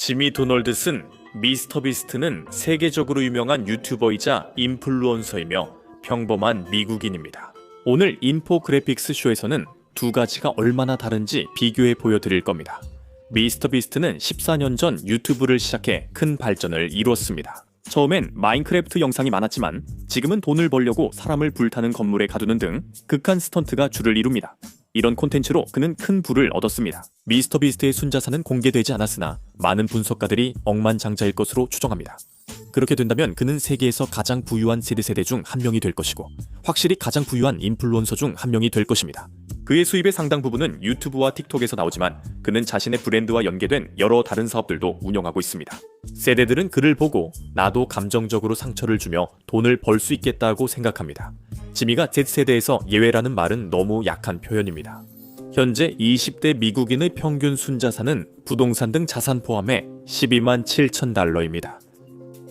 지미 도널드슨 미스터비스트는 세계적으로 유명한 유튜버이자 인플루언서이며 평범한 미국인입니다. 오늘 인포그래픽스 쇼에서는 두 가지가 얼마나 다른지 비교해 보여드릴 겁니다. 미스터비스트는 14년 전 유튜브를 시작해 큰 발전을 이루었습니다. 처음엔 마인크래프트 영상이 많았지만 지금은 돈을 벌려고 사람을 불타는 건물에 가두는 등 극한 스턴트가 주를 이룹니다. 이런 콘텐츠로 그는 큰 부를 얻었습니다. 미스터비스트의 순자산은 공개되지 않았으나 많은 분석가들이 억만장자일 것으로 추정합니다. 그렇게 된다면 그는 세계에서 가장 부유한 세대 중 한 명이 될 것이고 확실히 가장 부유한 인플루언서 중 한 명이 될 것입니다. 그의 수입의 상당 부분은 유튜브와 틱톡에서 나오지만 그는 자신의 브랜드와 연계된 여러 다른 사업들도 운영하고 있습니다. 세대들은 그를 보고 나도 감정적으로 상처를 주며 돈을 벌 수 있겠다고 생각합니다. 지미가 Z세대에서 예외라는 말은 너무 약한 표현입니다. 현재 20대 미국인의 평균 순자산은 부동산 등 자산 포함해 12만 7천 달러입니다.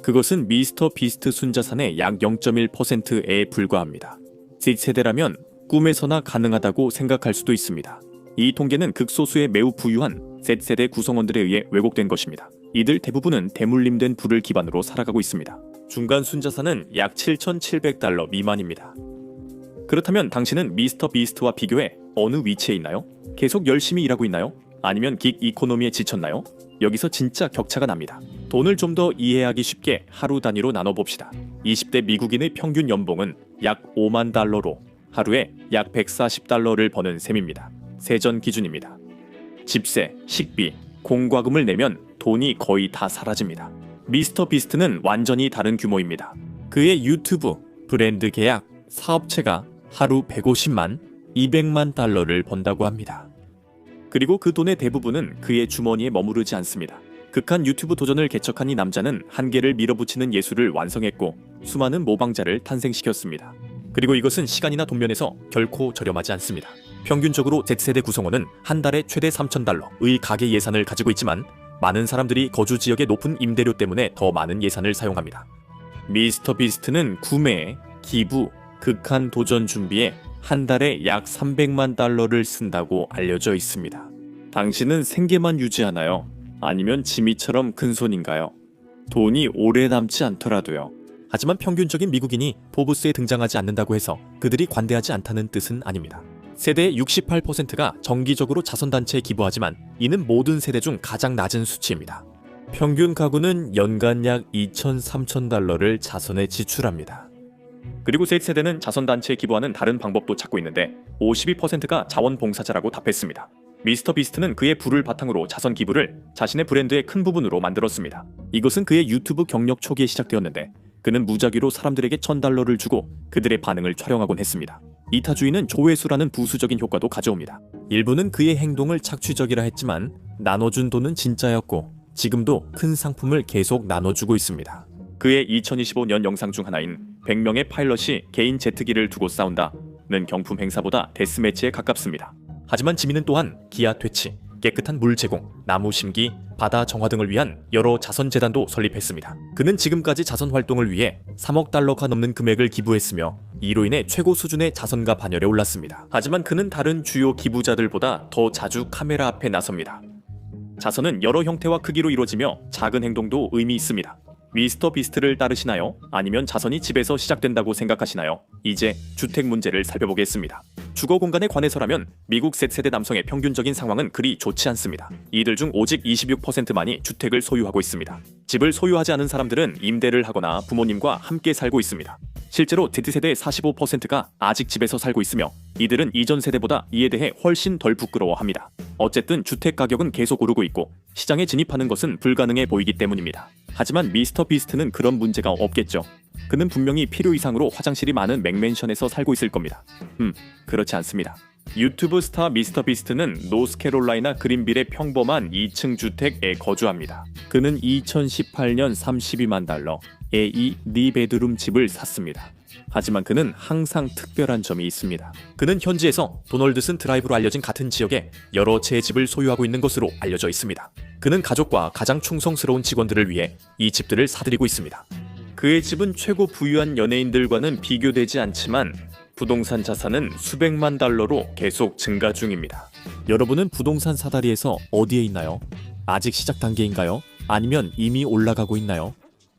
그것은 미스터 비스트 순자산의 약 0.1%에 불과합니다. Z세대라면 꿈에서나 가능하다고 생각할 수도 있습니다. 이 통계는 극소수의 매우 부유한 Z세대 구성원들에 의해 왜곡된 것입니다. 이들 대부분은 대물림된 부를 기반으로 살아가고 있습니다. 중간 순자산은 약 7,700달러 미만입니다. 그렇다면 당신은 미스터 비스트와 비교해 어느 위치에 있나요? 계속 열심히 일하고 있나요? 아니면 긱 이코노미에 지쳤나요? 여기서 진짜 격차가 납니다. 돈을 좀 더 이해하기 쉽게 하루 단위로 나눠봅시다. 20대 미국인의 평균 연봉은 약 5만 달러로 하루에 약 140달러를 버는 셈입니다. 세전 기준입니다. 집세, 식비, 공과금을 내면 돈이 거의 다 사라집니다. 미스터 비스트는 완전히 다른 규모입니다. 그의 유튜브, 브랜드 계약, 사업체가 하루 150만, 200만 달러를 번다고 합니다. 그리고 그 돈의 대부분은 그의 주머니에 머무르지 않습니다. 극한 유튜브 도전을 개척한 이 남자는 한계를 밀어붙이는 예술을 완성했고 수많은 모방자를 탄생시켰습니다. 그리고 이것은 시간이나 돈 면에서 결코 저렴하지 않습니다. 평균적으로 Z세대 구성원은 한 달에 최대 3,000달러의 가계 예산을 가지고 있지만 많은 사람들이 거주 지역의 높은 임대료 때문에 더 많은 예산을 사용합니다. 미스터 비스트는 구매, 기부, 극한 도전 준비에 한 달에 약 300만 달러를 쓴다고 알려져 있습니다. 당신은 생계만 유지하나요? 아니면 지미처럼 큰손인가요? 돈이 오래 남지 않더라도요. 하지만 평균적인 미국인이 포브스에 등장하지 않는다고 해서 그들이 관대하지 않다는 뜻은 아닙니다. 세대의 68%가 정기적으로 자선단체에 기부하지만 이는 모든 세대 중 가장 낮은 수치입니다. 평균 가구는 연간 약 2,000~3,000달러를 자선에 지출합니다. 그리고 Z세대는 자선단체에 기부하는 다른 방법도 찾고 있는데 52%가 자원봉사자라고 답했습니다. 미스터 비스트는 그의 부를 바탕으로 자선 기부를 자신의 브랜드의 큰 부분으로 만들었습니다. 이것은 그의 유튜브 경력 초기에 시작되었는데 그는 무작위로 사람들에게 1,000달러를 주고 그들의 반응을 촬영하곤 했습니다. 이타주의는 조회수라는 부수적인 효과도 가져옵니다. 일부는 그의 행동을 착취적이라 했지만 나눠준 돈은 진짜였고 지금도 큰 상품을 계속 나눠주고 있습니다. 그의 2025년 영상 중 하나인 100명의 파일럿이 개인 제트기를 두고 싸운다는 경품 행사보다 데스매치에 가깝습니다. 하지만 지미는 또한 기아 퇴치, 깨끗한 물 제공, 나무 심기, 바다 정화 등을 위한 여러 자선재단도 설립했습니다. 그는 지금까지 자선 활동을 위해 3억 달러가 넘는 금액을 기부했으며 이로 인해 최고 수준의 자선가 반열에 올랐습니다. 하지만 그는 다른 주요 기부자들보다 더 자주 카메라 앞에 나섭니다. 자선은 여러 형태와 크기로 이루어지며 작은 행동도 의미 있습니다. 미스터 비스트를 따르시나요? 아니면 자선이 집에서 시작된다고 생각하시나요? 이제 주택 문제를 살펴보겠습니다. 주거 공간에 관해서라면 미국 Z세대 남성의 평균적인 상황은 그리 좋지 않습니다. 이들 중 오직 26%만이 주택을 소유하고 있습니다. 집을 소유하지 않은 사람들은 임대를 하거나 부모님과 함께 살고 있습니다. 실제로 Z세대의 45%가 아직 집에서 살고 있으며 이들은 이전 세대보다 이에 대해 훨씬 덜 부끄러워합니다. 어쨌든 주택 가격은 계속 오르고 있고 시장에 진입하는 것은 불가능해 보이기 때문입니다. 하지만 미스터 비스트는 그런 문제가 없겠죠. 그는 분명히 필요 이상으로 화장실이 많은 맥맨션에서 살고 있을 겁니다. 그렇지 않습니다. 유튜브 스타 미스터 비스트는 노스캐롤라이나 그린빌의 평범한 2층 주택에 거주합니다. 그는 2018년 32만 달러의 이 4베드룸 집을 샀습니다. 하지만 그는 항상 특별한 점이 있습니다. 그는 현지에서 도널드슨 드라이브로 알려진 같은 지역에 여러 채의 집을 소유하고 있는 것으로 알려져 있습니다. 그는 가족과 가장 충성스러운 직원들을 위해 이 집들을 사들이고 있습니다. 그의 집은 최고 부유한 연예인들과는 비교되지 않지만 부동산 자산은 수백만 달러로 계속 증가 중입니다. 여러분은 부동산 사다리에서 어디에 있나요? 아직 시작 단계인가요? 아니면 이미 올라가고 있나요?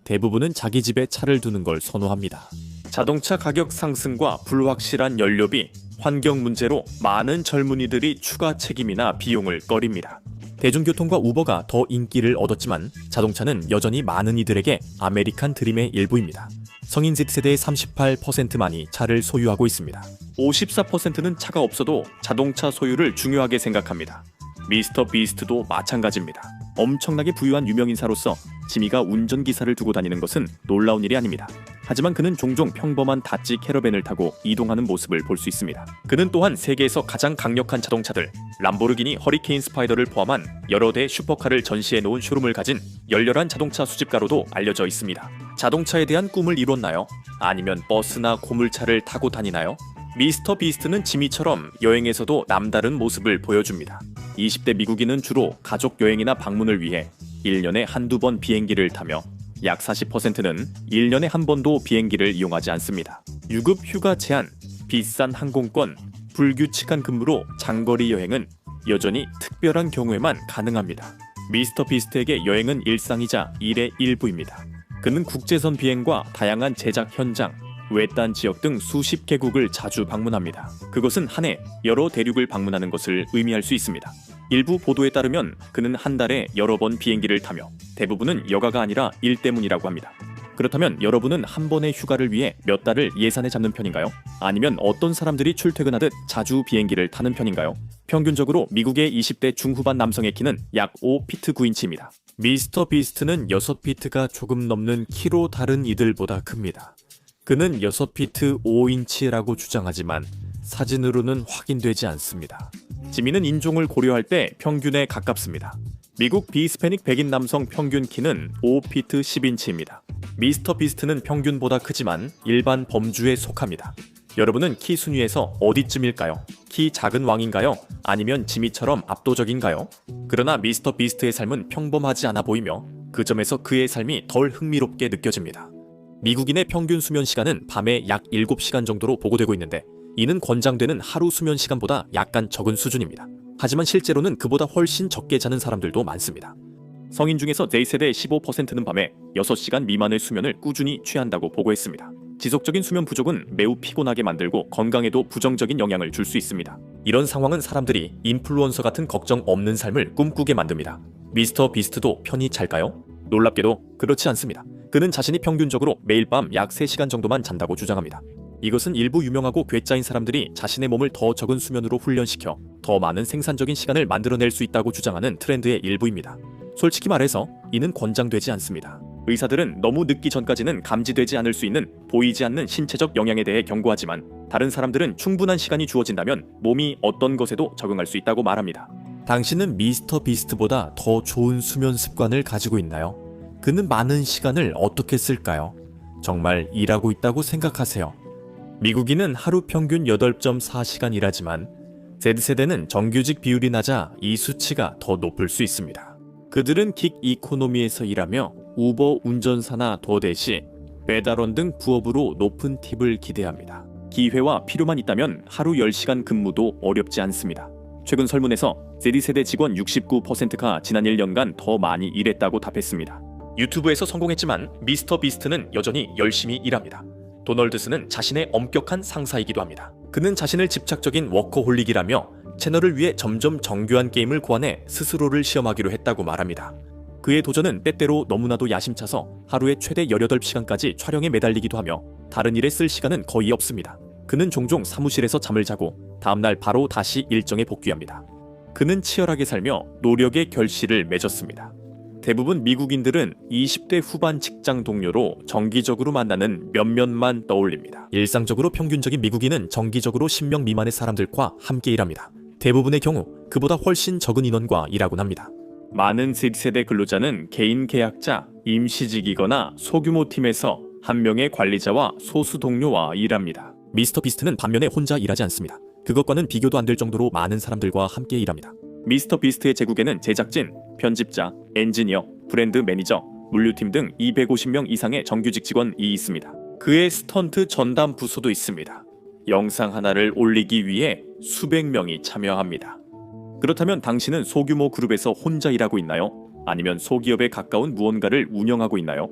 대부분은 자기 집에 차를 두는 걸 선호합니다. 자동차 가격 상승과 불확실한 연료비, 환경 문제로 많은 젊은이들이 추가 책임이나 비용을 꺼립니다. 대중교통과 우버가 더 인기를 얻었지만 자동차는 여전히 많은 이들에게 아메리칸 드림의 일부입니다. 성인 Z세대의 38%만이 차를 소유하고 있습니다. 54%는 차가 없어도 자동차 소유를 중요하게 생각합니다. 미스터 비스트도 마찬가지입니다. 엄청나게 부유한 유명인사로서 지미가 운전기사를 두고 다니는 것은 놀라운 일이 아닙니다. 하지만 그는 종종 평범한 다찌 캐러밴을 타고 이동하는 모습을 볼 수 있습니다. 그는 또한 세계에서 가장 강력한 자동차들 람보르기니 허리케인 스파이더를 포함한 여러 대 슈퍼카를 전시해 놓은 쇼룸을 가진 열렬한 자동차 수집가로도 알려져 있습니다. 자동차에 대한 꿈을 이뤘나요? 아니면 버스나 고물차를 타고 다니나요? 미스터 비스트는 지미처럼 여행에서도 남다른 모습을 보여줍니다. 20대 미국인은 주로 가족 여행이나 방문을 위해 1년에 한두 번 비행기를 타며 약 40%는 1년에 한 번도 비행기를 이용하지 않습니다. 유급 휴가 제한, 비싼 항공권, 불규칙한 근무로 장거리 여행은 여전히 특별한 경우에만 가능합니다. 미스터 비스트에게 여행은 일상이자 일의 일부입니다. 그는 국제선 비행과 다양한 제작 현장, 외딴 지역 등 수십 개국을 자주 방문합니다. 그것은 한 해 여러 대륙을 방문하는 것을 의미할 수 있습니다. 일부 보도에 따르면 그는 한 달에 여러 번 비행기를 타며 대부분은 여가가 아니라 일 때문이라고 합니다. 그렇다면 여러분은 한 번의 휴가를 위해 몇 달을 예산에 잡는 편인가요? 아니면 어떤 사람들이 출퇴근하듯 자주 비행기를 타는 편인가요? 평균적으로 미국의 20대 중후반 남성의 키는 약 5피트 9인치입니다. 미스터 비스트는 6피트가 조금 넘는 키로 다른 이들보다 큽니다. 그는 6피트 5인치라고 주장하지만 사진으로는 확인되지 않습니다. 지미는 인종을 고려할 때 평균에 가깝습니다. 미국 비스패닉 백인 남성 평균 키는 5피트 10인치입니다. 미스터 비스트는 평균보다 크지만 일반 범주에 속합니다. 여러분은 키 순위에서 어디쯤일까요? 키 작은 왕인가요? 아니면 지미처럼 압도적인가요? 그러나 미스터 비스트의 삶은 평범하지 않아 보이며 그 점에서 그의 삶이 덜 흥미롭게 느껴집니다. 미국인의 평균 수면 시간은 밤에 약 7시간 정도로 보고되고 있는데 이는 권장되는 하루 수면 시간보다 약간 적은 수준입니다. 하지만 실제로는 그보다 훨씬 적게 자는 사람들도 많습니다. 성인 중에서 Z세대의 15%는 밤에 6시간 미만의 수면을 꾸준히 취한다고 보고했습니다. 지속적인 수면 부족은 매우 피곤하게 만들고 건강에도 부정적인 영향을 줄 수 있습니다. 이런 상황은 사람들이 인플루언서 같은 걱정 없는 삶을 꿈꾸게 만듭니다. 미스터 비스트도 편히 잘까요? 놀랍게도 그렇지 않습니다. 그는 자신이 평균적으로 매일 밤 약 3시간 정도만 잔다고 주장합니다. 이것은 일부 유명하고 괴짜인 사람들이 자신의 몸을 더 적은 수면으로 훈련시켜 더 많은 생산적인 시간을 만들어낼 수 있다고 주장하는 트렌드의 일부입니다. 솔직히 말해서 이는 권장되지 않습니다. 의사들은 너무 늦기 전까지는 감지되지 않을 수 있는 보이지 않는 신체적 영향에 대해 경고하지만 다른 사람들은 충분한 시간이 주어진다면 몸이 어떤 것에도 적응할 수 있다고 말합니다. 당신은 미스터 비스트보다 더 좋은 수면 습관을 가지고 있나요? 그는 많은 시간을 어떻게 쓸까요? 정말 일하고 있다고 생각하세요? 미국인은 하루 평균 8.4시간 일하지만 Z세대는 정규직 비율이 낮아 이 수치가 더 높을 수 있습니다. 그들은 긱 이코노미에서 일하며 우버 운전사나 더대시, 배달원 등 부업으로 높은 팁을 기대합니다. 기회와 필요만 있다면 하루 10시간 근무도 어렵지 않습니다. 최근 설문에서 Z세대 직원 69%가 지난 1년간 더 많이 일했다고 답했습니다. 유튜브에서 성공했지만 미스터 비스트는 여전히 열심히 일합니다. 도널드스는 자신의 엄격한 상사이기도 합니다. 그는 자신을 집착적인 워커홀릭이라며 채널을 위해 점점 정교한 게임을 고안해 스스로를 시험하기로 했다고 말합니다. 그의 도전은 때때로 너무나도 야심차서 하루에 최대 18시간까지 촬영에 매달리기도 하며 다른 일에 쓸 시간은 거의 없습니다. 그는 종종 사무실에서 잠을 자고 다음날 바로 다시 일정에 복귀합니다. 그는 치열하게 살며 노력의 결실을 맺었습니다. 대부분 미국인들은 20대 후반 직장 동료로 정기적으로 만나는 몇몇만 떠올립니다. 일상적으로 평균적인 미국인은 정기적으로 10명 미만의 사람들과 함께 일합니다. 대부분의 경우 그보다 훨씬 적은 인원과 일하곤 합니다. 많은 Z세대 근로자는 개인 계약자, 임시직이거나 소규모 팀에서 한 명의 관리자와 소수 동료와 일합니다. 미스터 비스트는 반면에 혼자 일하지 않습니다. 그것과는 비교도 안 될 정도로 많은 사람들과 함께 일합니다. 미스터 비스트의 제국에는 제작진, 편집자, 엔지니어, 브랜드 매니저, 물류팀 등 250명 이상의 정규직 직원이 있습니다. 그의 스턴트 전담 부서도 있습니다. 영상 하나를 올리기 위해 수백 명이 참여합니다. 그렇다면 당신은 소규모 그룹에서 혼자 일하고 있나요? 아니면 소기업에 가까운 무언가를 운영하고 있나요?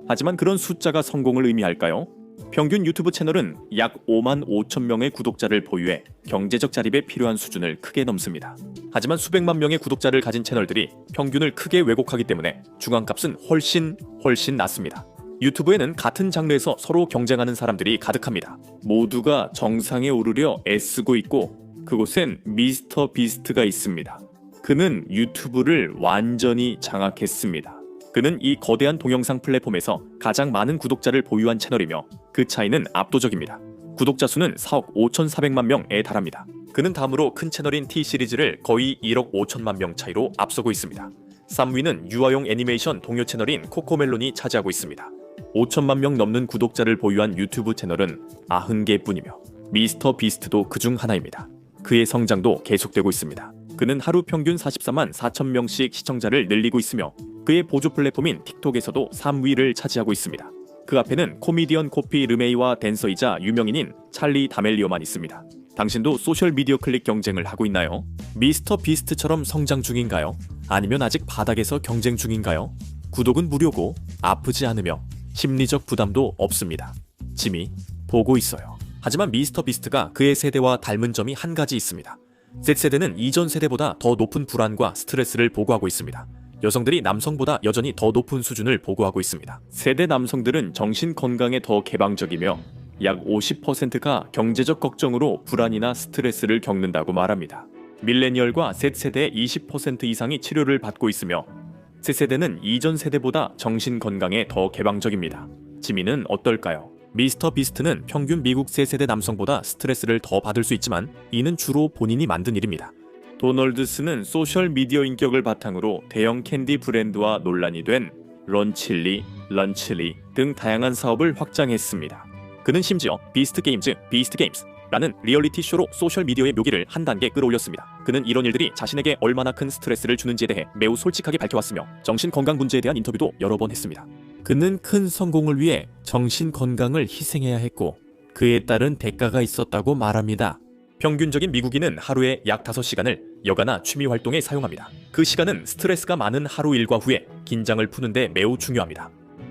하지만 그런 숫자가 성공을 의미할까요? 평균 유튜브 채널은 약 5만 5천 명의 구독자를 보유해 경제적 자립에 필요한 수준을 크게 넘습니다. 하지만 수백만 명의 구독자를 가진 채널들이 평균을 크게 왜곡하기 때문에 중앙값은 훨씬 낮습니다. 유튜브에는 같은 장르에서 서로 경쟁하는 사람들이 가득합니다. 모두가 정상에 오르려 애쓰고 있고 그곳엔 미스터 비스트가 있습니다. 그는 유튜브를 완전히 장악했습니다. 그는 이 거대한 동영상 플랫폼에서 가장 많은 구독자를 보유한 채널이며 그 차이는 압도적입니다. 구독자 수는 4억 5,400만 명에 달합니다. 그는 다음으로 큰 채널인 T시리즈를 거의 1억 5천만 명 차이로 앞서고 있습니다. 3위는 유아용 애니메이션 동요 채널인 코코멜론이 차지하고 있습니다. 5천만 명 넘는 구독자를 보유한 유튜브 채널은 90개뿐이며 미스터 비스트도 그중 하나입니다. 그의 성장도 계속되고 있습니다. 그는 하루 평균 44만 4천 명씩 시청자를 늘리고 있으며 그의 보조 플랫폼인 틱톡에서도 3위를 차지하고 있습니다. 그 앞에는 코미디언 코피 르메이와 댄서이자 유명인인 찰리 다멜리오만 있습니다. 당신도 소셜미디어 클릭 경쟁을 하고 있나요? 미스터 비스트처럼 성장 중인가요? 아니면 아직 바닥에서 경쟁 중인가요? 구독은 무료고 아프지 않으며 심리적 부담도 없습니다. 짐이 보고 있어요. 하지만 미스터 비스트가 그의 세대와 닮은 점이 한 가지 있습니다. Z세대는 이전 세대보다 더 높은 불안과 스트레스를 보고하고 있습니다. 여성들이 남성보다 여전히 더 높은 수준을 보고하고 있습니다. 세대 남성들은 정신 건강에 더 개방적이며 약 50%가 경제적 걱정으로 불안이나 스트레스를 겪는다고 말합니다. 밀레니얼과 Z세대의 20% 이상이 치료를 받고 있으며 Z세대는 이전 세대보다 정신 건강에 더 개방적입니다. 지민은 어떨까요? 미스터 비스트는 평균 미국 세세대 남성보다 스트레스를 더 받을 수 있지만 이는 주로 본인이 만든 일입니다. 도널드스는 소셜미디어 인격을 바탕으로 대형 캔디 브랜드와 논란이 된 런칠리, 런칠리 등 다양한 사업을 확장했습니다. 그는 심지어 비스트 게임즈라는 리얼리티 쇼로 소셜미디어의 묘기를 한 단계 끌어올렸습니다. 그는 이런 일들이 자신에게 얼마나 큰 스트레스를 주는지에 대해 매우 솔직하게 밝혀왔으며 정신건강 문제에 대한 인터뷰도 여러 번 했습니다. 그는 큰 성공을 위해 정신 건강을 희생해야 했고 그에 따른 대가가 있었다고 말합니다. 평균적인 미국인은 하루에 약 5시간을 여가나 취미 활동에 사용합니다. 그 시간은 스트레스가 많은 하루 일과 후에 긴장을 푸는데 매우 중요합니다.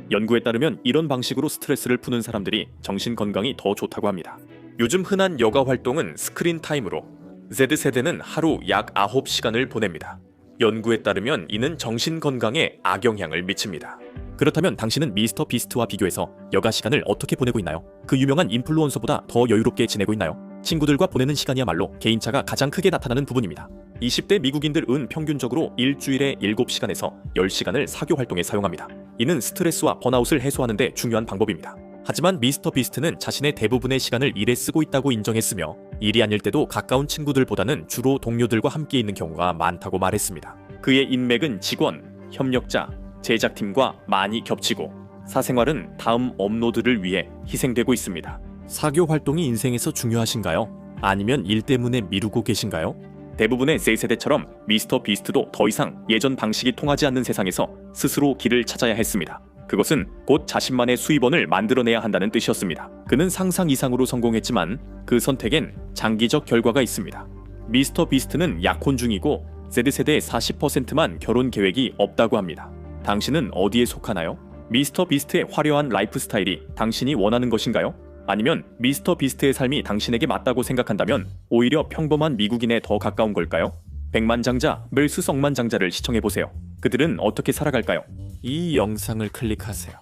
연구에 따르면 이런 방식으로 스트레스를 푸는 사람들이 정신 건강이 더 좋다고 합니다. 요즘 흔한 여가 활동은 스크린 타임으로 Z세대는 하루 약 9시간을 보냅니다. 연구에 따르면 이는 정신 건강에 악영향을 미칩니다. 그렇다면 당신은 미스터 비스트와 비교해서 여가 시간을 어떻게 보내고 있나요? 그 유명한 인플루언서보다 더 여유롭게 지내고 있나요? 친구들과 보내는 시간이야말로 개인차가 가장 크게 나타나는 부분입니다. 20대 미국인들은 평균적으로 일주일에 7시간에서 10시간을 사교 활동에 사용합니다. 이는 스트레스와 번아웃을 해소하는 데 중요한 방법입니다. 하지만 미스터 비스트는 자신의 대부분의 시간을 일에 쓰고 있다고 인정했으며 일이 아닐 때도 가까운 친구들보다는 주로 동료들과 함께 있는 경우가 많다고 말했습니다. 그의 인맥은 직원, 협력자, 제작팀과 많이 겹치고 사생활은 다음 업로드를 위해 희생되고 있습니다. 사교 활동이 인생에서 중요하신가요? 아니면 일 때문에 미루고 계신가요? 대부분의 Z세대처럼 미스터 비스트도 더 이상 예전 방식이 통하지 않는 세상에서 스스로 길을 찾아야 했습니다. 그것은 곧 자신만의 수입원을 만들어내야 한다는 뜻이었습니다. 그는 상상 이상으로 성공했지만 그 선택엔 장기적 결과가 있습니다. 미스터 비스트는 약혼 중이고 Z세대의 40%만 결혼 계획이 없다고 합니다. 당신은 어디에 속하나요? 미스터 비스트의 화려한 라이프 스타일이 당신이 원하는 것인가요? 아니면 미스터 비스트의 삶이 당신에게 맞다고 생각한다면 오히려 평범한 미국인에 더 가까운 걸까요? 백만장자 vs 억만장자를 시청해보세요. 그들은 어떻게 살아갈까요? 이 영상을 클릭하세요.